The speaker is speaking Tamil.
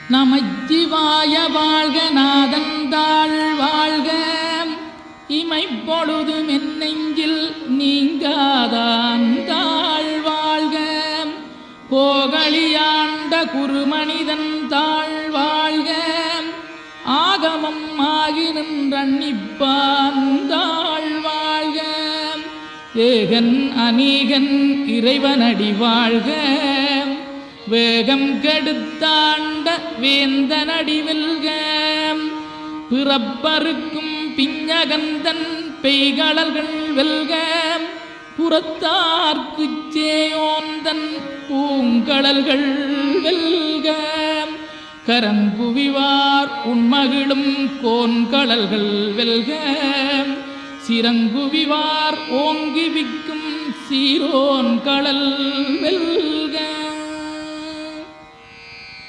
நமச்சிவாய வாழ்க நாதந்தாள் வாழ்க இமைப்பொழுதும் என் நெஞ்சில் நீங்காதான் தாழ் வாழ்க கோகலியாண்ட குருமனிதன் தாழ் வாழ்க ஆகமம் ஆகி நின்றன்னிப்பான் தாழ் வாழ்க ஏகன் அநீகன் இறைவனடி வாழ்க வேகம் கெடுத்தாண்ட வேந்தனடி வெல்க பிறப்பருக்கும் பிஞகந்தன் பெய்களல்கள் வெல்க புறத்தார்க்குச் சேயோந்தன் பூங்கடல்கள் வெல்க கரங்குவிவார் உண்மகிழும் கோன்கடல்கள் வெல்க சிறங்குவிவார் ஓங்கி விக்கும் சீரோன் கடல் வெல்க.